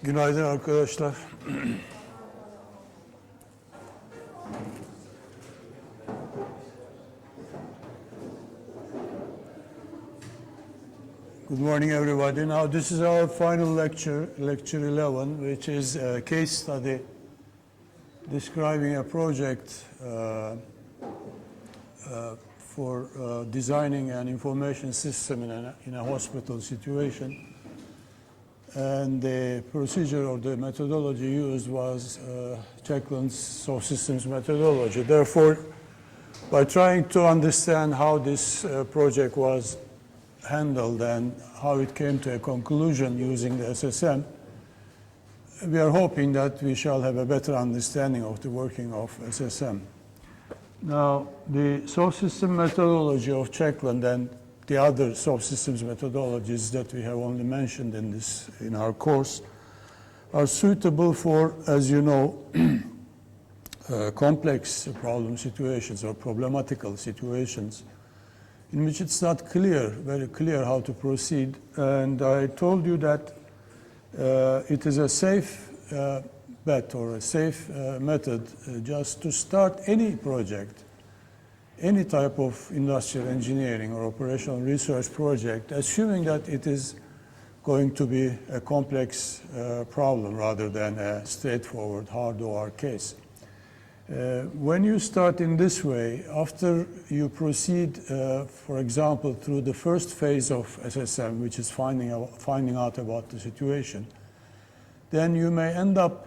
Günaydın arkadaşlar. Good morning, everybody. Now, this is our final lecture, Lecture 11, which is a case study describing a project for designing an information system in a hospital situation. And the procedure or the methodology used was Checkland's soft systems methodology. Therefore, by trying to understand how this project was handled and how it came to a conclusion using the SSM, we are hoping that we shall have a better understanding of the working of SSM. Now, the soft system methodology of Checkland and the other soft systems methodologies that we have only mentioned in our course are suitable for, as you know, complex problem situations or problematical situations in which it's not very clear how to proceed. And I told you that it is a safe bet or a safe method just to start any project, any type of industrial engineering or operational research project, assuming that it is going to be a complex problem rather than a straightforward hard-OR case. When you start in this way, after you proceed, for example, through the first phase of SSM, which is finding out about the situation, then you may end up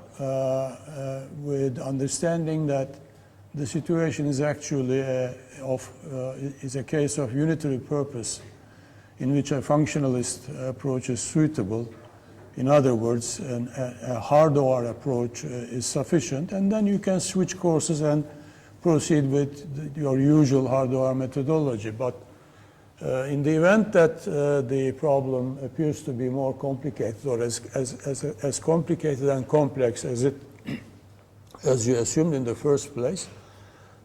with understanding that the situation is actually is a case of unitary purpose in which a functionalist approach is suitable. In other words, a hard-OR approach is sufficient, and then you can switch courses and proceed with your usual hard-OR methodology. But in the event that the problem appears to be more complicated or as complicated and complex as you assumed in the first place,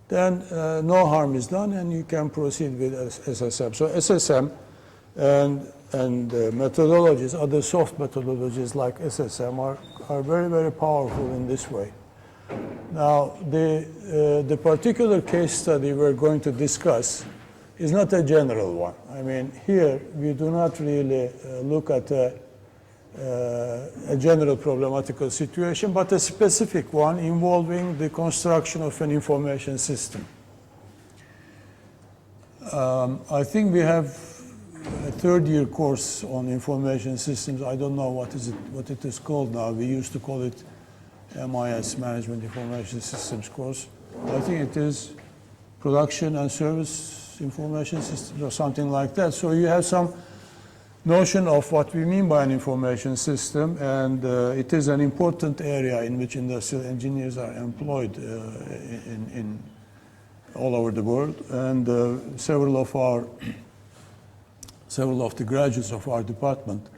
then no harm is done and you can proceed with SSM. So SSM and methodologies, other soft methodologies like SSM are very, very powerful in this way. Now, the particular case study we're going to discuss is not a general one. I mean, here we do not really look at a general problematical situation, but a specific one involving the construction of an information system. I think we have a third-year course on information systems. I don't know what it is called now. We used to call it MIS, Management Information Systems course. I think it is Production and Service Information Systems or something like that. So you have some notion of what we mean by an information system, and it is an important area in which industrial engineers are employed in all over the world, and several of the graduates of our department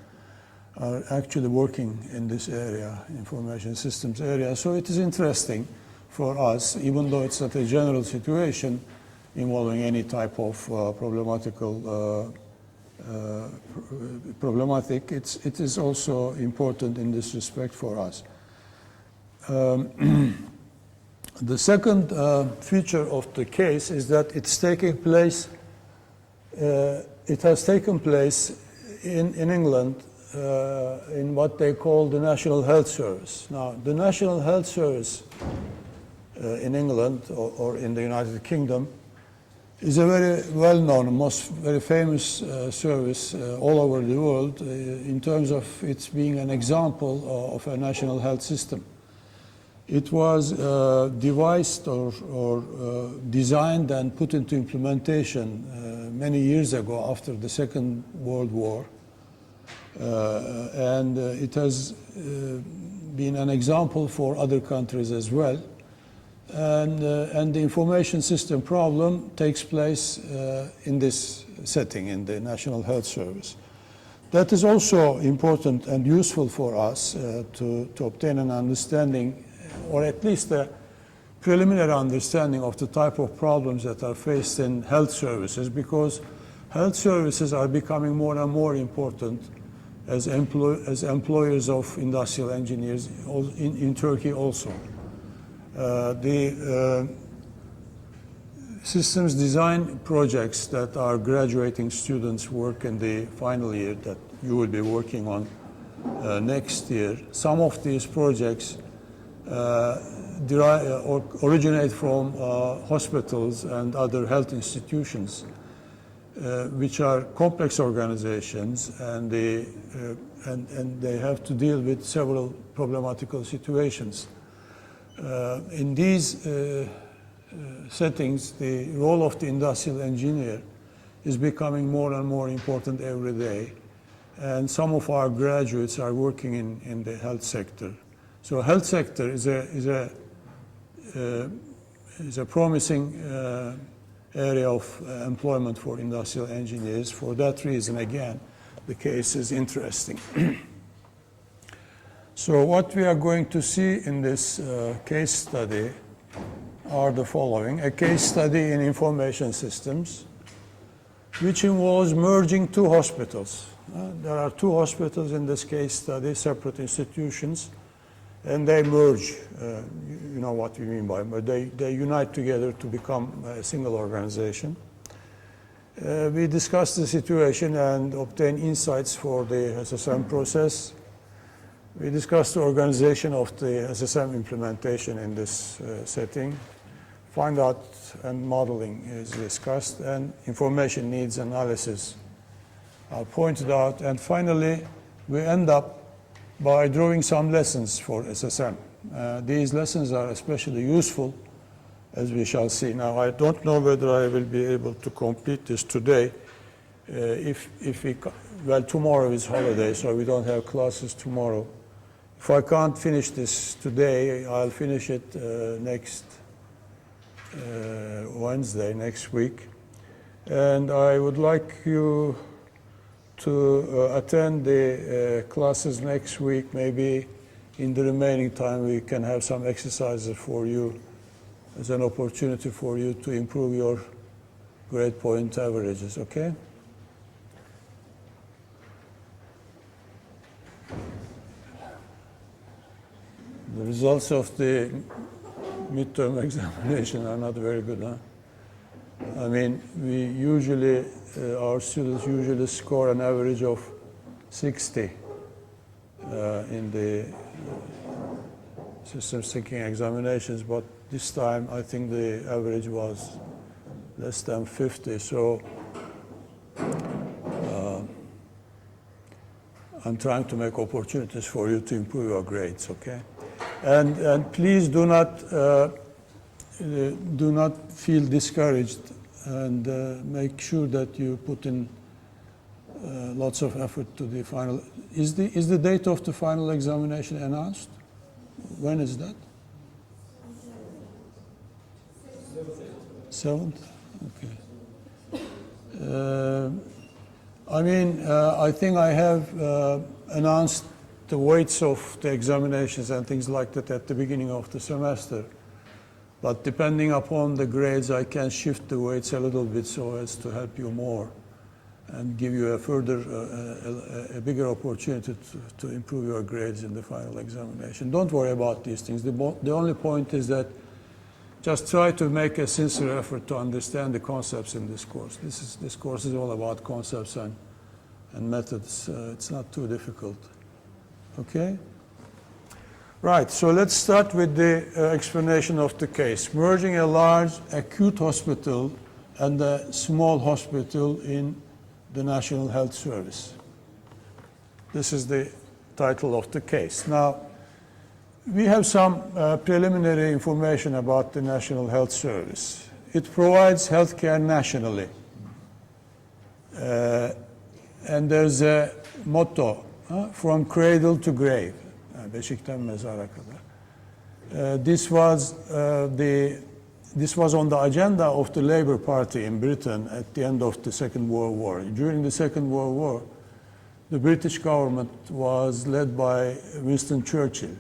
are actually working in this area, information systems area. So it is interesting for us, even though it's not a general situation involving any type of problematic, it is also important in this respect for us. The second feature of the case is that it's taking place. It has taken place in England in what they call the National Health Service. Now, the National Health Service in England or in the United Kingdom is a very well-known, very famous service all over the world in terms of its being an example of a national health system. It was devised or designed and put into implementation many years ago after the Second World War. And it has been an example for other countries as well. And the information system problem takes place in this setting, in the National Health Service. That is also important and useful for us to obtain an understanding, or at least a preliminary understanding of the type of problems that are faced in health services, because health services are becoming more and more important as employers of industrial engineers in Turkey also. The systems design projects that our graduating students work in the final year that you will be working on next year, some of these projects originate from hospitals and other health institutions, which are complex organizations, and they have to deal with several problematical situations. In these settings, the role of the industrial engineer is becoming more and more important every day, and some of our graduates are working in the health sector. So health sector is a promising area of employment for industrial engineers. For that reason, again, the case is interesting. So what we are going to see in this case study are the following: a case study in information systems, which involves merging two hospitals. There are two hospitals in this case study, separate institutions, and they merge. You know what we mean by merge. They unite together to become a single organization. We discussed the situation and obtained insights for the SSM process. We discussed the organization of the SSM implementation in this setting. Find out and modeling is discussed, and information needs analysis are pointed out. And finally, we end up by drawing some lessons for SSM. These lessons are especially useful, as we shall see. Now, I don't know whether I will be able to complete this today. Well, tomorrow is holiday, so we don't have classes tomorrow. If I can't finish this today, I'll finish it next Wednesday, next week. And I would like you to attend the classes next week. Maybe in the remaining time we can have some exercises for you as an opportunity for you to improve your grade point averages, okay? The results of the midterm examination are not very good, huh? I mean, our students usually score an average of 60 in the systems thinking examinations, but this time I think the average was less than 50. So I'm trying to make opportunities for you to improve your grades, okay? And please do not feel discouraged, and make sure that you put in lots of effort to the final. Is the date of the final examination announced? When is that? 7th? Okay. I think I have announced the weights of the examinations and things like that at the beginning of the semester. But depending upon the grades, I can shift the weights a little bit so as to help you more and give you a bigger opportunity to improve your grades in the final examination. Don't worry about these things. The only point is that just try to make a sincere effort to understand the concepts in this course. This course is all about concepts and methods. It's not too difficult. Okay? Right, so let's start with the explanation of the case. Merging a large acute hospital and a small hospital in the National Health Service. This is the title of the case. Now, we have some preliminary information about the National Health Service. It provides healthcare nationally. And there's a motto, from cradle to grave. Beşikten mezara kadar. This was on the agenda of the Labour Party in Britain at the end of the Second World War. During the Second World War, the British government was led by Winston Churchill,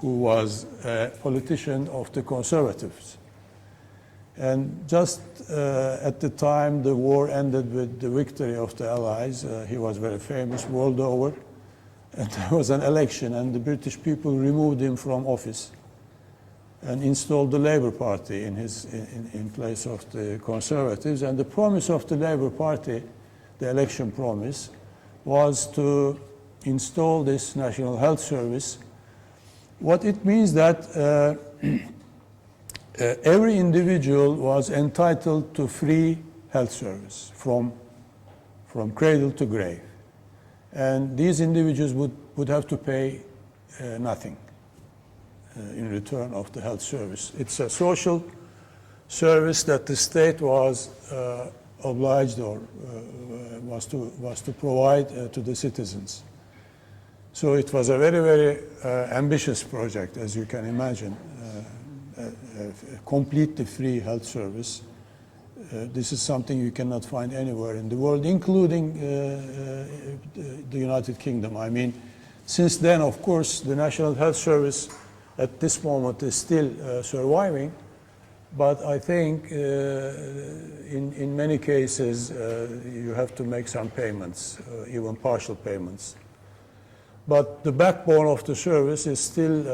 who was a politician of the Conservatives. And just at the time the war ended with the victory of the Allies, he was very famous world over. And there was an election, and the British people removed him from office and installed the Labour Party in place of the Conservatives. And the promise of the Labour Party, the election promise, was to install this National Health Service. What it means that every individual was entitled to free health service from cradle to grave. And these individuals would have to pay nothing in return of the health service. It's a social service that the state was obliged or was to provide to the citizens. So it was a very, very ambitious project, as you can imagine, a completely free health service. This is something you cannot find anywhere in the world, including the United Kingdom. I mean, since then, of course, the National Health Service at this moment is still surviving, but I think in many cases you have to make some payments, even partial payments. But the backbone of the service is still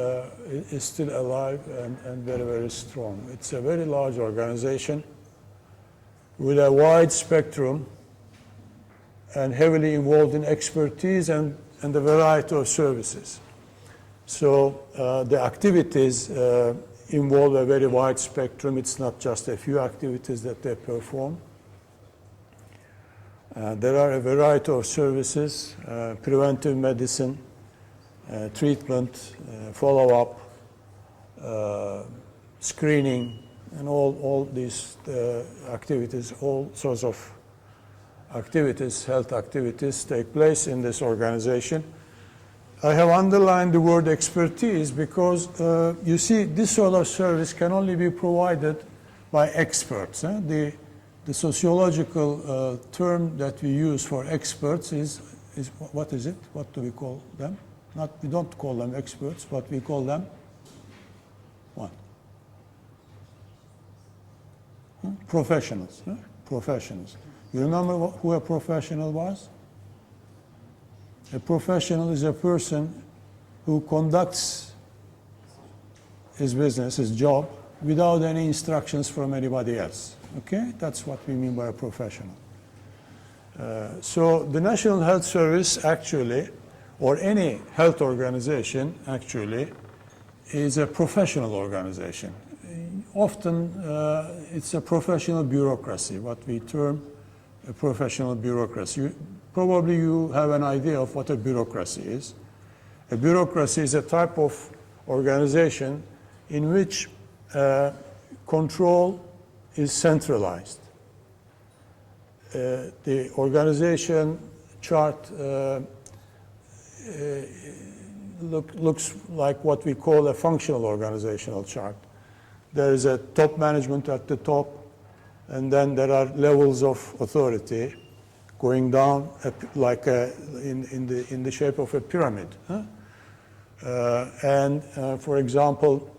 alive and very, very strong. It's a very large organization with a wide spectrum and heavily involved in expertise and a variety of services. So the activities involve a very wide spectrum. It's not just a few activities that they perform. There are a variety of services, preventive medicine, treatment, follow-up, screening, and all these activities, all sorts of activities, health activities take place in this organization. I have underlined the word expertise because you see, this sort of service can only be provided by experts. The sociological term that we use for experts is what is it? What do we call them? We don't call them experts, but we call them what? Professionals. Professionals. You remember who a professional was? A professional is a person who conducts his business, his job, without any instructions from anybody else. Okay? That's what we mean by a professional. So the National Health Service actually, or any health organization actually, is a professional organization. Often it's a professional bureaucracy, what we term a professional bureaucracy. Probably you have an idea of what a bureaucracy is. A bureaucracy is a type of organization in which control is centralized. The organization chart looks like what we call a functional organizational chart. There is a top management at the top, and then there are levels of authority going down like in the shape of a pyramid. For example,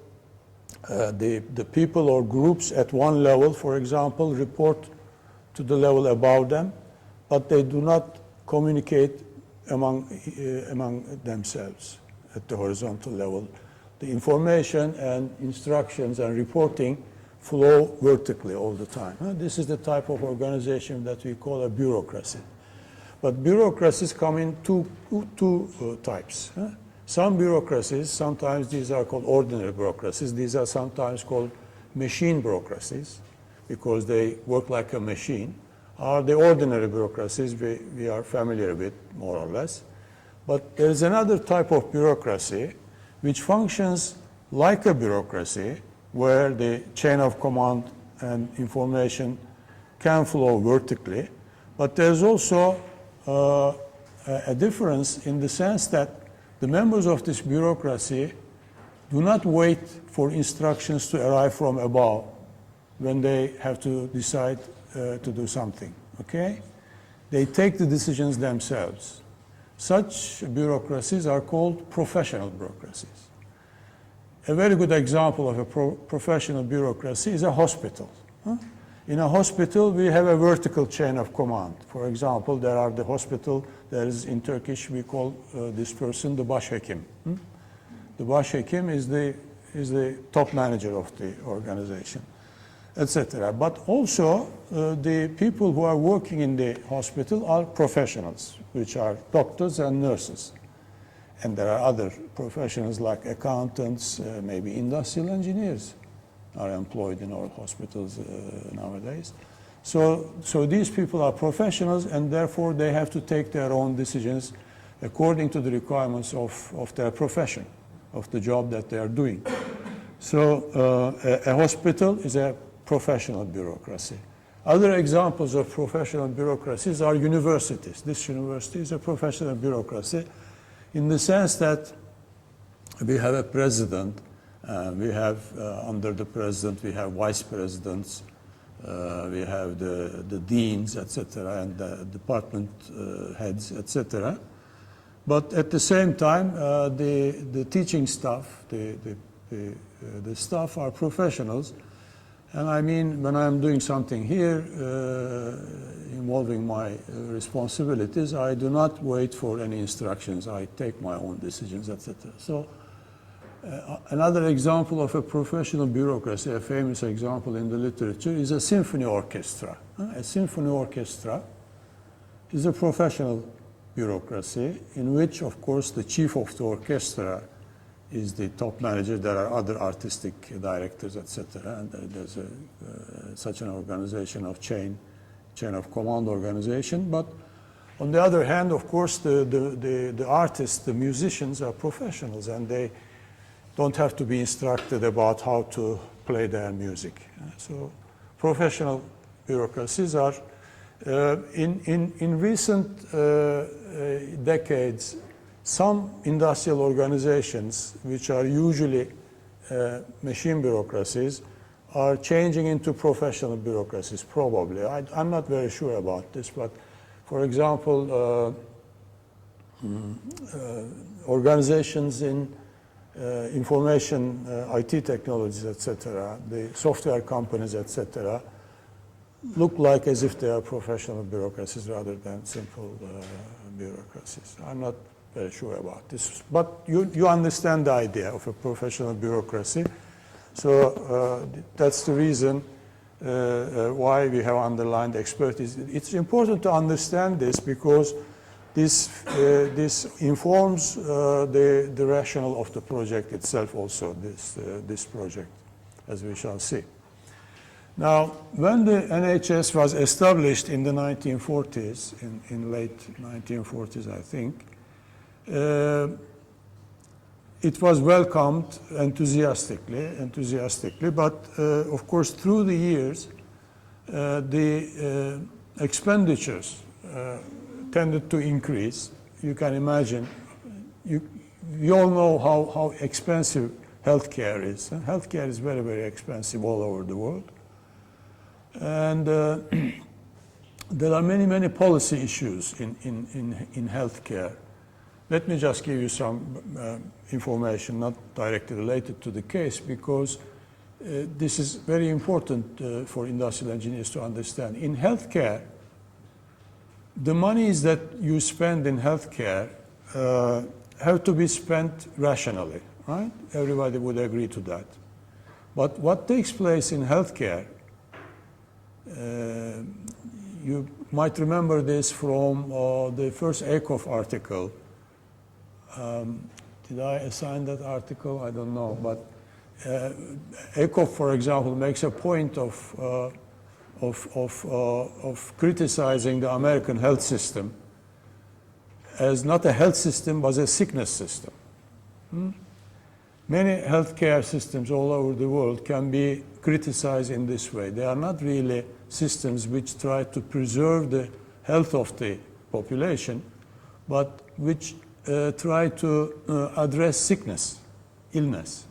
the people or groups at one level, for example, report to the level above them, but they do not communicate among themselves at the horizontal level. The information and instructions and reporting flow vertically all the time. This is the type of organization that we call a bureaucracy. But bureaucracies come in two types. Some bureaucracies, sometimes these are called ordinary bureaucracies. These are sometimes called machine bureaucracies because they work like a machine. The ordinary bureaucracies we are familiar with, more or less. But there is another type of bureaucracy which functions like a bureaucracy, where the chain of command and information can flow vertically. But there's also a difference in the sense that the members of this bureaucracy do not wait for instructions to arrive from above when they have to decide to do something, okay? They take the decisions themselves. Such bureaucracies are called professional bureaucracies. A very good example of a professional bureaucracy is a hospital. In a hospital, we have a vertical chain of command. For example, there are the hospital, there is in Turkish, we call this person the başhekim. The başhekim is the top manager of the organization, etc. But also, the people who are working in the hospital are professionals, which are doctors and nurses. And there are other professions like accountants, maybe industrial engineers are employed in our hospitals nowadays. So these people are professionals, and therefore they have to take their own decisions according to the requirements of their profession, of the job that they are doing. So a hospital is a professional bureaucracy. Other examples of professional bureaucracies are universities. This university is a professional bureaucracy in the sense that we have a president, we have, under the president, we have vice presidents, we have the deans, etc., and the department heads, etc. But at the same time, the teaching staff, the staff are professionals. And I mean, when I'm doing something here involving my responsibilities, I do not wait for any instructions. I take my own decisions, etc. So another example of a professional bureaucracy, a famous example in the literature, is a symphony orchestra. A symphony orchestra is a professional bureaucracy in which, of course, the chief of the orchestra is the top manager. There are other artistic directors, etc. And there's such an organization of chain of command organization. But on the other hand, of course, the artists, the musicians are professionals, and they don't have to be instructed about how to play their music. So professional bureaucracies are, in recent decades, some industrial organizations, which are usually machine bureaucracies, are changing into professional bureaucracies, probably. I'm not very sure about this, but for example, organizations in information, IT technologies, etc., the software companies, etc., look like as if they are professional bureaucracies rather than simple bureaucracies. I'm not very sure about this, but you understand the idea of a professional bureaucracy. So that's the reason why we have underlined expertise. It's important to understand this because this informs the rationale of the project itself also, this project, as we shall see. Now, when the NHS was established in the 1940s, in late 1940s, I think, it was welcomed enthusiastically, but of course, through the years, the expenditures tended to increase. You can imagine, you all know how expensive healthcare is. Healthcare is very, very expensive all over the world. And there are many, many policy issues in healthcare. Let me just give you some information not directly related to the case, because this is very important for industrial engineers to understand. In healthcare, the monies that you spend in healthcare have to be spent rationally, right? Everybody would agree to that. But what takes place in healthcare, you might remember this from the first ECOF article. Did I assign that article? I don't know. But ECOF, for example, makes a point of criticizing the American health system as not a health system, but a sickness system. Many healthcare systems all over the world can be criticized in this way. They are not really systems which try to preserve the health of the population, but which try to address sickness, illness.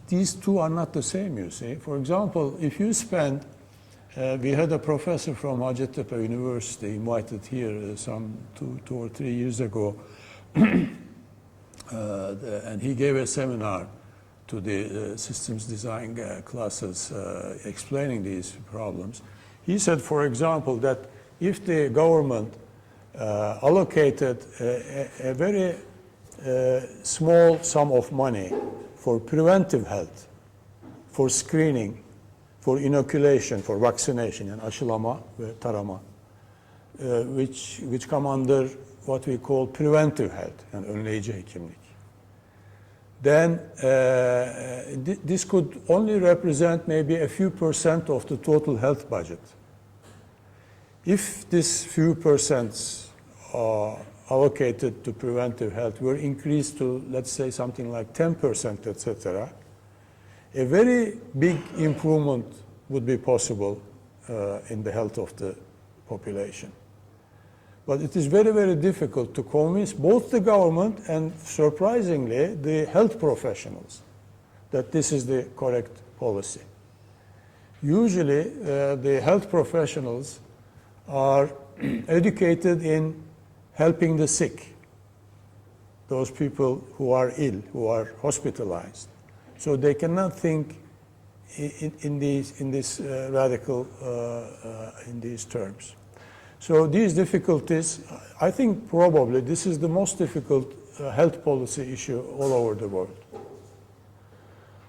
These two are not the same, you see. For example, if you spend, we had a professor from Hacettepe University invited here some two or 3 years ago, and he gave a seminar to the systems design classes explaining these problems. He said, for example, that if the government allocated a very small sum of money for preventive health, for screening, for inoculation, for vaccination, and aşılama ve tarama, which come under what we call preventive health, and önleyici hekimlik, then this could only represent maybe a few percent of the total health budget. If this few percents allocated to preventive health were increased to, let's say, something like 10%, etc., a very big improvement would be possible in the health of the population. But it is very, very difficult to convince both the government and, surprisingly, the health professionals that this is the correct policy. Usually, the health professionals are educated in helping the sick, those people who are ill, who are hospitalized. So they cannot think in these radical, in these terms. So these difficulties, I think probably this is the most difficult health policy issue all over the world.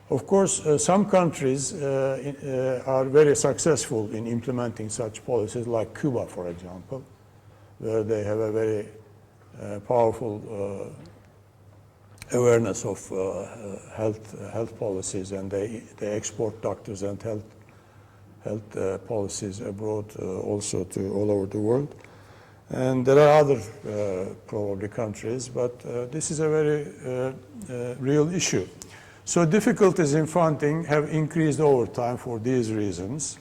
Of course, some countries are very successful in implementing such policies, like Cuba, for example, where they have a very powerful awareness of health policies, and they export doctors and health policies abroad also to all over the world. And there are other probably countries, but this is a very real issue. So difficulties in funding have increased over time for these reasons.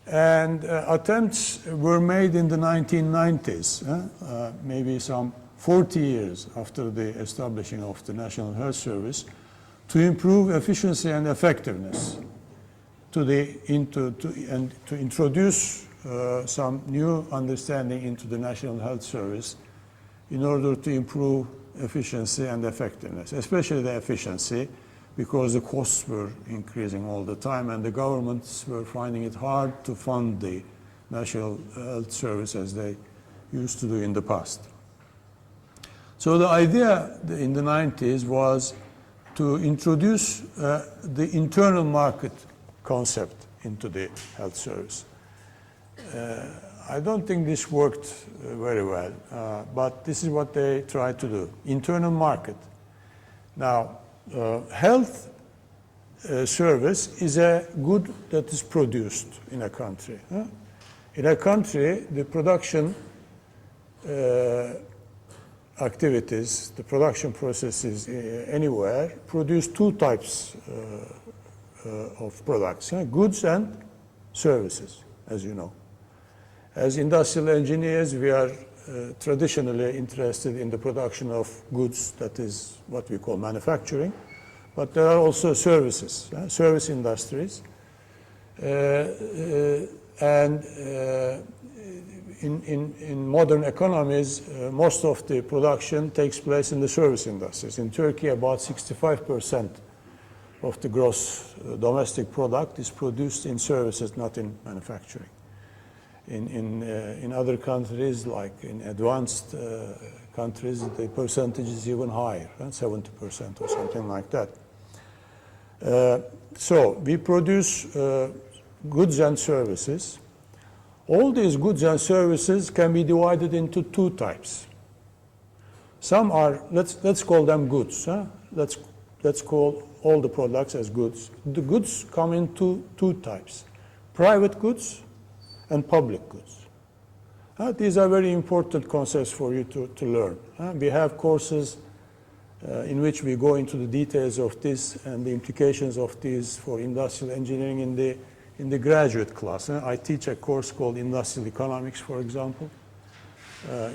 And attempts were made in the 1990s, maybe some 40 years after the establishing of the National Health Service, to improve efficiency and effectiveness, and to introduce some new understanding into the National Health Service in order to improve efficiency and effectiveness, especially the efficiency, because the costs were increasing all the time and the governments were finding it hard to fund the National Health Service as they used to do in the past. So the idea in the 90s was to introduce the internal market concept into the health service. I don't think this worked very well, but this is what they tried to do, internal market. Now, health service is a good that is produced in a country. In a country, the production activities, the production processes anywhere produce two types of products, goods and services, as you know. As industrial engineers, we are traditionally interested in the production of goods, that is what we call manufacturing, but there are also services, service industries. And in modern economies, most of the production takes place in the service industries. In Turkey, about 65% of the gross domestic product is produced in services, not in manufacturing. In other countries, like in advanced countries, the percentage is even higher, 70% or something like that. So we produce goods and services. All these goods and services can be divided into two types. Some are, let's call them goods. Let's call all the products as goods. The goods come in two types: private goods and public goods. These are very important concepts for you to learn. We have courses in which we go into the details of this and the implications of these for industrial engineering in the graduate class. I teach a course called Industrial Economics, for example,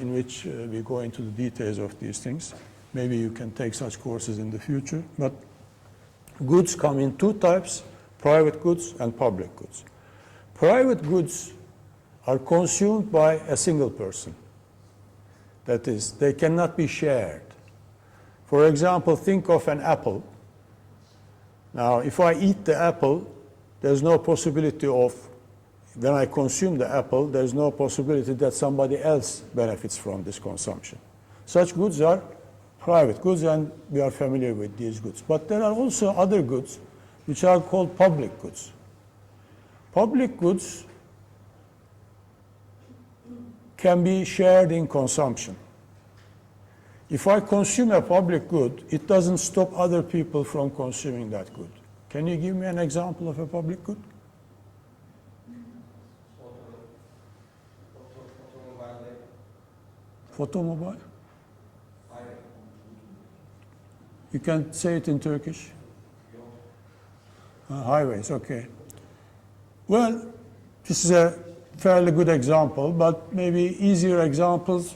in which we go into the details of these things. Maybe you can take such courses in the future. But goods come in two types: private goods and public goods. Private goods are consumed by a single person. That is, they cannot be shared. For example, think of an apple. Now, if I eat the apple, there's no possibility of, when I consume the apple, there's no possibility that somebody else benefits from this consumption. Such goods are private goods, and we are familiar with these goods. But there are also other goods which are called public goods. Public goods can be shared in consumption. If I consume a public good, it doesn't stop other people from consuming that good. Can you give me an example of a public good? Fotomobile? You can say it in Turkish? Highways, okay. Well, this is a fairly good example, but maybe easier examples.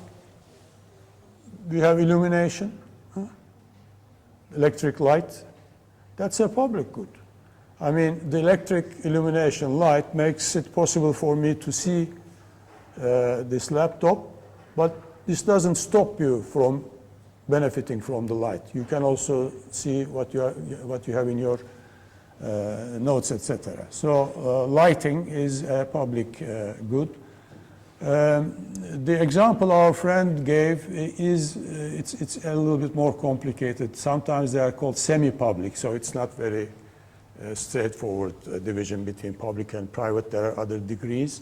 We have illumination, electric light. That's a public good. I mean, the electric illumination light makes it possible for me to see this laptop, but this doesn't stop you from benefiting from the light. You can also see what you have in your notes, etc. So lighting is a public good. The example our friend gave is it's a little bit more complicated. Sometimes they are called semi-public, so it's not very straightforward division between public and private. There are other degrees,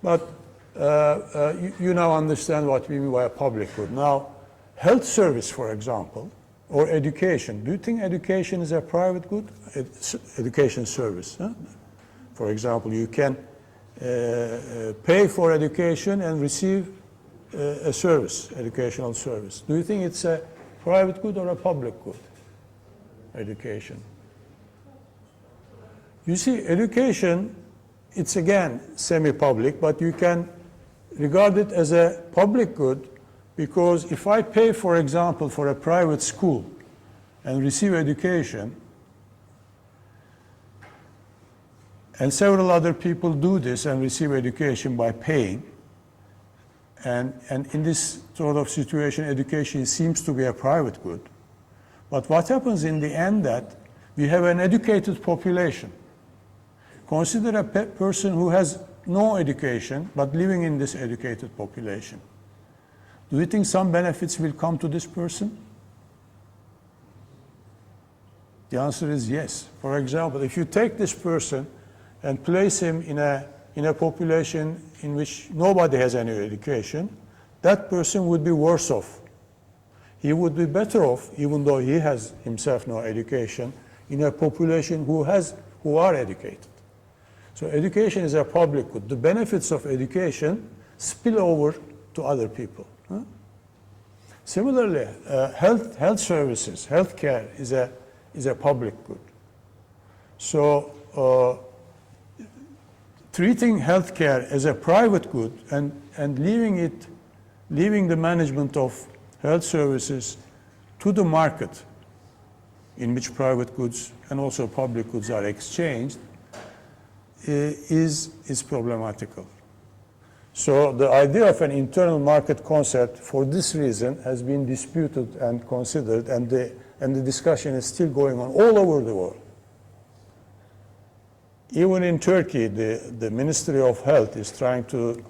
but you now understand what we mean by a public good. Now, health service, for example, or education. Do you think education is a private good? Education service. Huh? For example, you can pay for education and receive a service, educational service. Do you think it's a private good or a public good? Education. You see, education, it's again semi-public, but you can regard it as a public good because if I pay, for example, for a private school and receive education, and several other people do this and receive education by paying, and in this sort of situation, education seems to be a private good. But what happens in the end that we have an educated population. Consider a person who has no education, but living in this educated population. Do you think some benefits will come to this person? The answer is yes. For example, if you take this person and place him in a population in which nobody has any education, that person would be worse off. He would be better off, even though he has himself no education, in a population who are educated. So education is a public good. The benefits of education spill over to other people. Huh? Similarly, health services, healthcare is a public good. So treating healthcare as a private good and leaving the management of health services to the market in which private goods and also public goods are exchanged is problematical. So the idea of an internal market concept for this reason has been disputed and considered, and the discussion is still going on all over the world. Even in Turkey, the Ministry of Health is trying to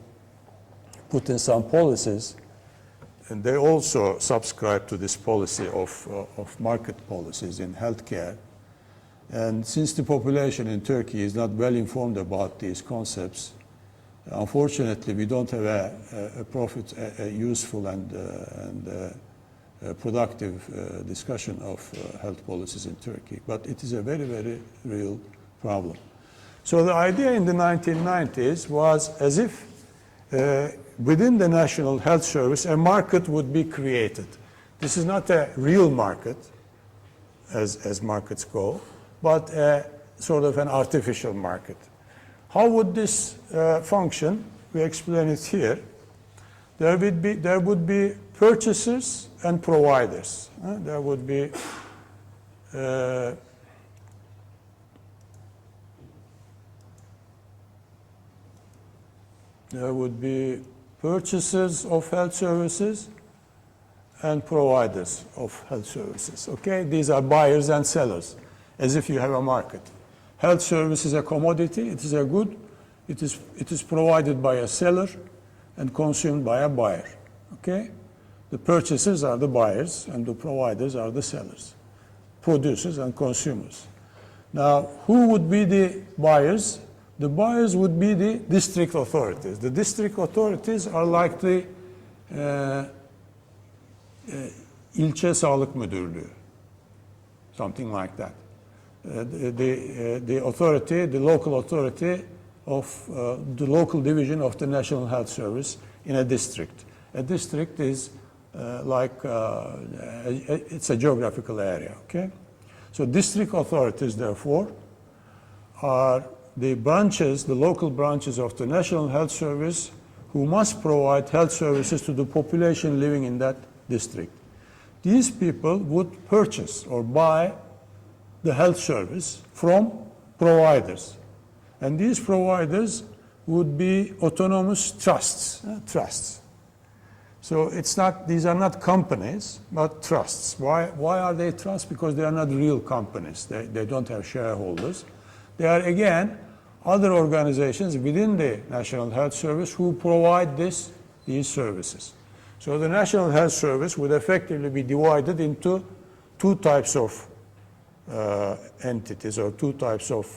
put in some policies, and they also subscribe to this policy of market policies in healthcare. And since the population in Turkey is not well informed about these concepts, unfortunately, we don't have a useful and productive discussion of health policies in Turkey. But it is a very, very real problem. So the idea in the 1990s was as if within the National Health Service, a market would be created. This is not a real market, as markets go, but sort of an artificial market. How would this function? We explain it here. There would be purchasers and providers. There would be purchasers of health services and providers of health services. Okay, these are buyers and sellers. as if you have a market. Health service is a commodity, it is a good, it is provided by a seller and consumed by a buyer, okay? The purchasers are the buyers and the providers are the sellers, producers and consumers. Now, who would be the buyers? The buyers would be the district authorities. The district authorities are like the ilçe sağlık müdürlüğü, something like that. The authority, the local authority of the local division of the National Health Service in a district. A district is it's a geographical area, okay? So district authorities, therefore, are the branches, the local branches of the National Health Service who must provide health services to the population living in that district. These people would purchase or buy the health service from providers. And these providers would be autonomous trusts. So these are not companies, but trusts. Why are they trusts? Because they are not real companies. They don't have shareholders. They are, again, other organizations within the National Health Service who provide these services. So the National Health Service would effectively be divided into two types of entities or two types of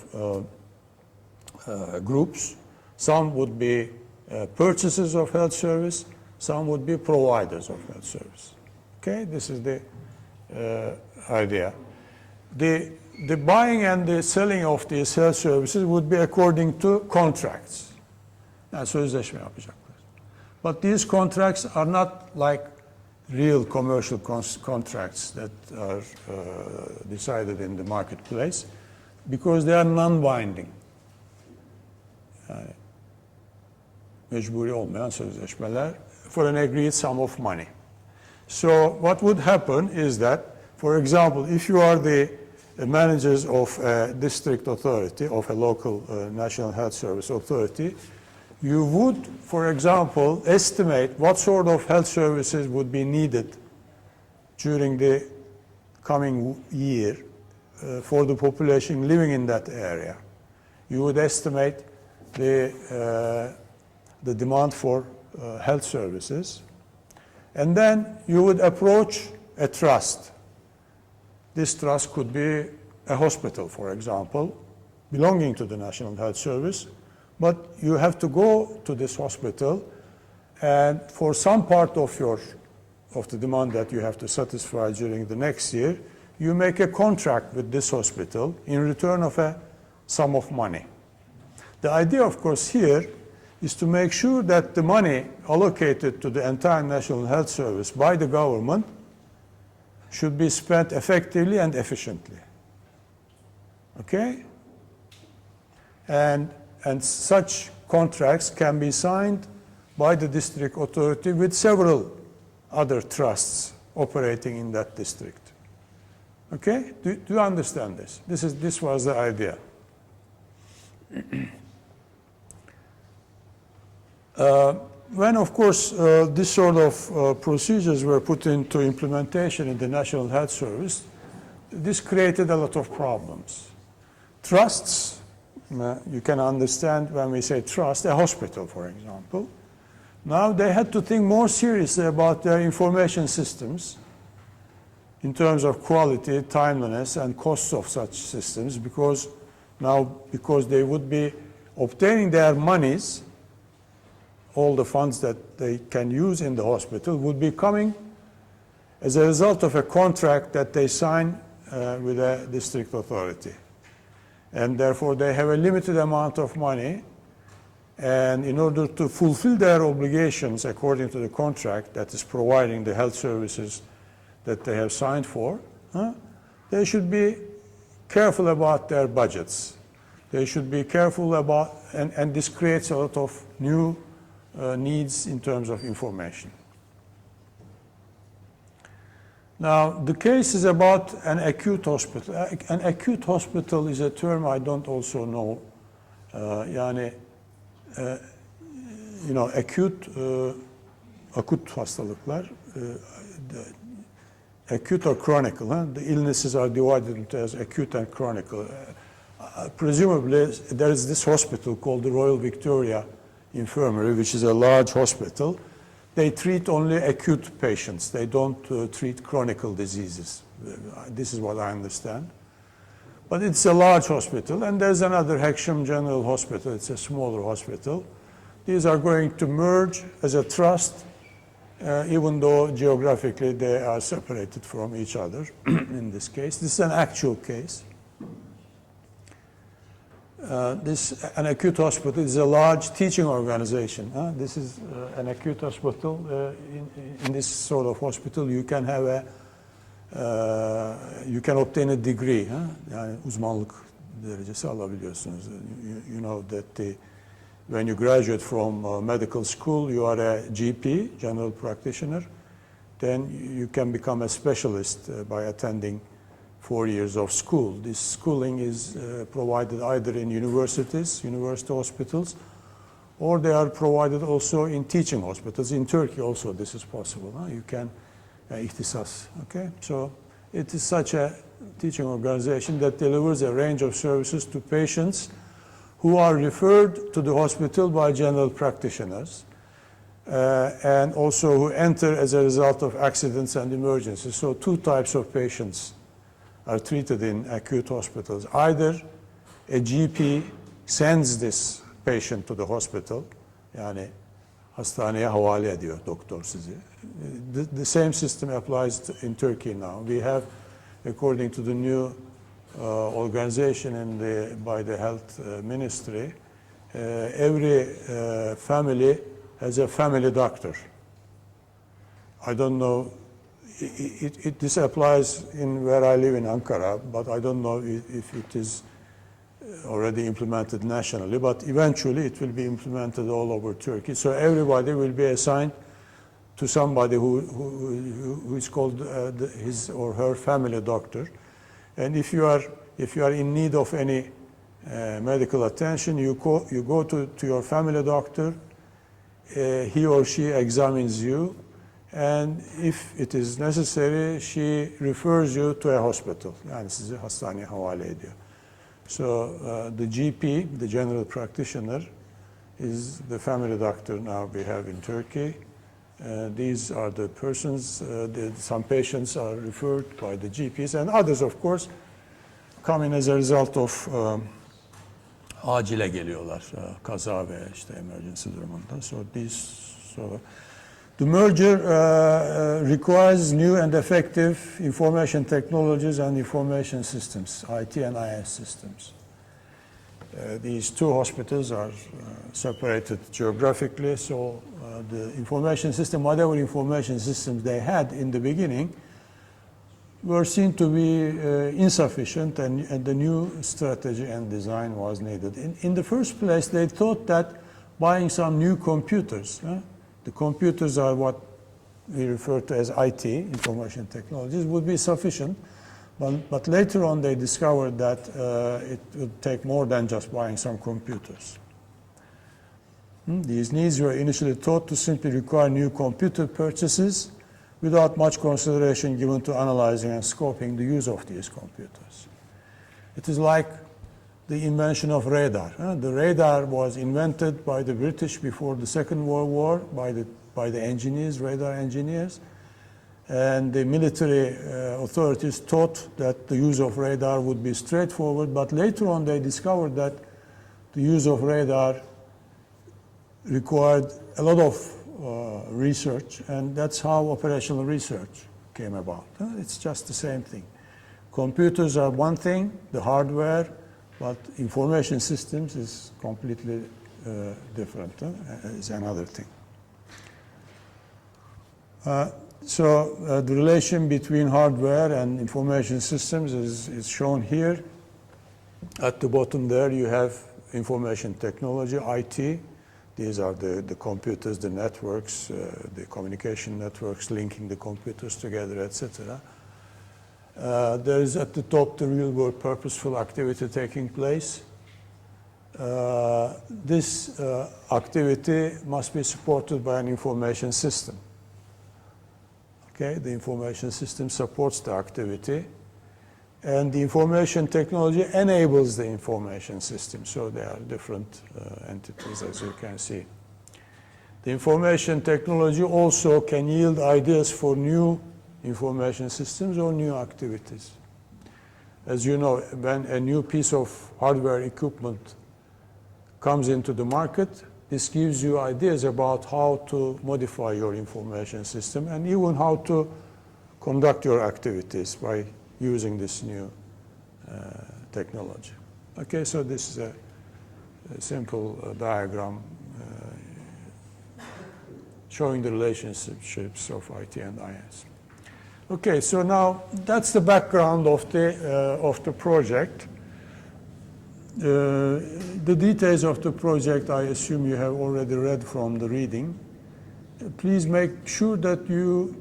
groups. Some would be purchasers of health service, some would be providers of health service. Okay, this is the idea. The buying and the selling of these health services would be according to contracts. Yani sözleşme yapacaklar. But these contracts are not like real commercial contracts that are decided in the marketplace because they are non-binding. Yani mecburi olmayan sözleşmeler for an agreed sum of money. So what would happen is that, for example, if you are the managers of a district authority, of a local National Health Service authority, you would, for example, estimate what sort of health services would be needed during the coming year for the population living in that area. You would estimate the demand for health services, and then you would approach a trust. This trust could be a hospital, for example, belonging to the National Health Service, but you have to go to this hospital, and for some part of the demand that you have to satisfy during the next year, you make a contract with this hospital in return of a sum of money. The idea, of course, here is to make sure that the money allocated to the entire National Health Service by the government should be spent effectively and efficiently. Okay? And such contracts can be signed by the district authority with several other trusts operating in that district. Okay? Do you understand this? This was the idea. When, of course, this sort of procedures were put into implementation in the National Health Service, this created a lot of problems. Trusts, you can understand when we say trust, a hospital, for example. Now they had to think more seriously about their information systems in terms of quality, timeliness, and costs of such systems, because they would be obtaining their monies, all the funds that they can use in the hospital would be coming as a result of a contract that they sign with a district authority. And therefore they have a limited amount of money, and in order to fulfill their obligations according to the contract that is providing the health services that they have signed for, they should be careful about their budgets. They should be careful about, and this creates a lot of new needs in terms of information. Now, the case is about an acute hospital. An acute hospital is a term I don't also know. Akut hastalıklar. acute or chronic. The illnesses are divided into as acute and chronic. Presumably, there is this hospital called the Royal Victoria Infirmary, which is a large hospital. They treat only acute patients. They don't treat chronic diseases. This is what I understand. But it's a large hospital, and there's another Hexham General Hospital. It's a smaller hospital. These are going to merge as a trust, even though geographically they are separated from each other in this case. This is an actual case. An acute hospital is a large teaching organization. This is an acute hospital. In this sort of hospital, you can have you can obtain a degree. Yani uzmanlık derecesi alabiliyorsunuz. You know that when you graduate from medical school, you are a GP, general practitioner. Then you can become a specialist by attending 4 years of school. This schooling is provided either in universities, university hospitals, or they are provided also in teaching hospitals. In Turkey also this is possible. You can, ihtisas, okay? So it is such a teaching organization that delivers a range of services to patients who are referred to the hospital by general practitioners and also who enter as a result of accidents and emergencies. So two types of patients are treated in acute hospitals. Either a GP sends this patient to the hospital, yani hastaneye havale ediyor doktor sizi. The same system applies in Turkey now. We have, according to the new organization by the health ministry, every family has a family doctor. I don't know. This applies in where I live in Ankara, but I don't know if it is already implemented nationally, but eventually it will be implemented all over Turkey. So everybody will be assigned to somebody who is called his or her family doctor. And if you are in need of any medical attention, you go to your family doctor, he or she examines you, and if it is necessary, she refers you to a hospital. Yani sizi hastaneye havale ediyor. So the GP, the general practitioner, is the family doctor now we have in Turkey. These are the persons, some patients are referred by the GPs, and others, of course, come in as a result of acile geliyorlar, kaza ve işte emergency durumunda. So the merger requires new and effective information technologies and information systems, IT and IS systems. These two hospitals are separated geographically, so the information system, whatever information systems they had in the beginning, were seen to be insufficient, and the new strategy and design was needed. In the first place, they thought that buying some new computers, the computers are what we refer to as IT, information technologies, would be sufficient. But later on, they discovered that it would take more than just buying some computers. These needs were initially thought to simply require new computer purchases without much consideration given to analyzing and scoping the use of these computers. It is like the invention of radar. The radar was invented by the British before the Second World War by the engineers, radar engineers. And the military authorities thought that the use of radar would be straightforward, but later on they discovered that the use of radar required a lot of research, and that's how operational research came about. It's just the same thing. Computers are one thing, the hardware, but information systems is completely different, is another thing. So the relation between hardware and information systems is shown here. At the bottom there you have information technology, IT. These are the computers, the networks, the communication networks linking the computers together, etc. There is at the top the real-world purposeful activity taking place. This activity must be supported by an information system. Okay, the information system supports the activity, and the information technology enables the information system. So they are different entities, as you can see. The information technology also can yield ideas for new information systems or new activities. As you know, when a new piece of hardware equipment comes into the market, this gives you ideas about how to modify your information system and even how to conduct your activities by using this new technology. Okay, so this is a simple diagram showing the relationships of IT and IS. Okay, so now that's the background of the project. The details of the project, I assume you have already read from the reading. Please make sure that you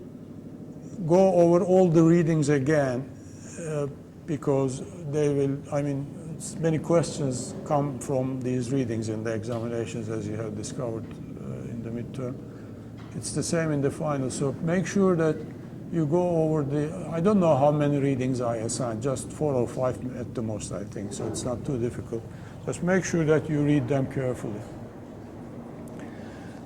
go over all the readings again, because they will, I mean, many questions come from these readings in the examinations, as you have discovered in the midterm. It's the same in the final, so make sure that you go over I don't know how many readings I assigned, just 4 or 5 at the most, I think, so it's not too difficult. Just make sure that you read them carefully.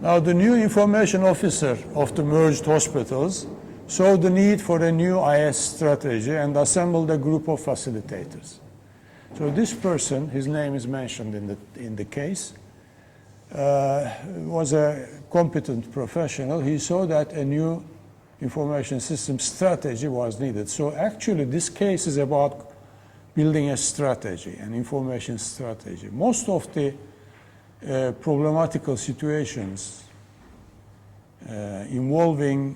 Now, the new information officer of the merged hospitals saw the need for a new IS strategy and assembled a group of facilitators. So this person, his name is mentioned in the case, was a competent professional. He saw that a new information system strategy was needed. So actually this case is about building a strategy, an information strategy. Most of the problematical situations involving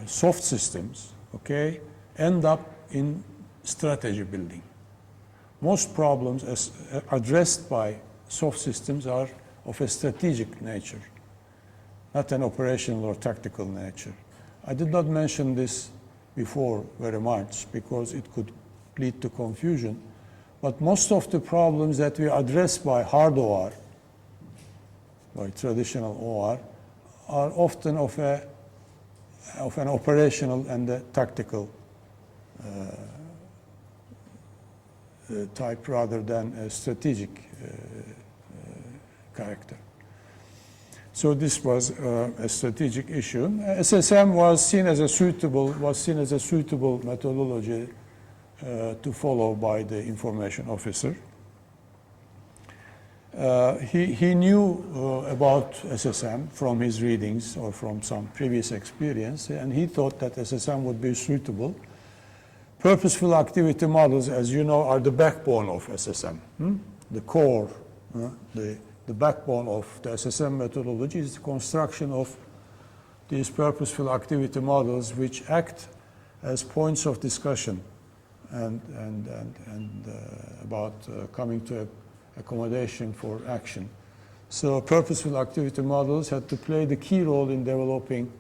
soft systems, okay, end up in strategy building. Most problems addressed by soft systems are of a strategic nature, not an operational or tactical nature. I did not mention this before very much because it could lead to confusion, but most of the problems that we address by hard OR, by traditional OR, are often of an operational and a tactical type rather than a strategic character. So this was a strategic issue. SSM was seen as a suitable methodology to follow by the information officer. He knew about SSM from his readings or from some previous experience, and he thought that SSM would be suitable. Purposeful activity models, as you know, are the backbone of SSM. The core, the backbone of the SSM methodology is the construction of these purposeful activity models, which act as points of discussion and about coming to accommodation for action. So purposeful activity models had to play the key role in developing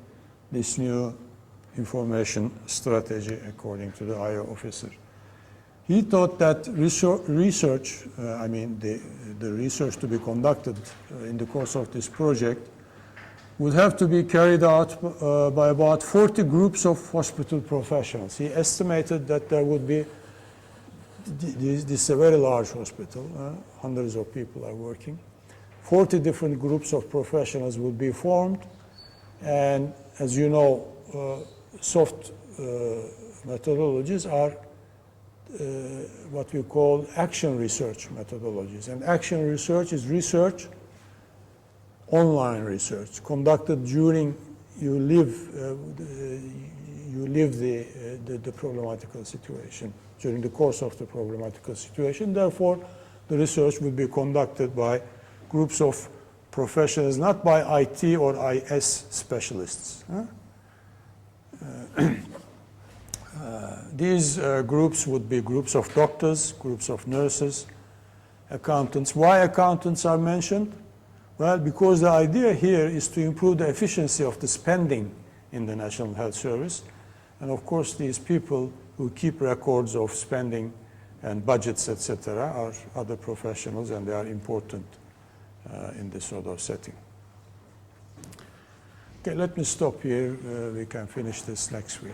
this new information strategy, according to the IO officer. He thought that research, the research to be conducted in the course of this project would have to be carried out by about 40 groups of hospital professionals. He estimated that there would be, this is a very large hospital, hundreds of people are working. 40 different groups of professionals would be formed, and as you know, soft methodologies are what we call action research methodologies. And action research is research, online research, conducted during you live the problematical situation, during the course of the problematical situation. Therefore, the research will be conducted by groups of professionals, not by IT or IS specialists. These groups would be groups of doctors, groups of nurses, accountants. Why accountants are mentioned? Well, because the idea here is to improve the efficiency of the spending in the National Health Service. And of course, these people who keep records of spending and budgets, etc., are other professionals, and they are important in this sort of setting. Okay, let me stop here. We can finish this next week.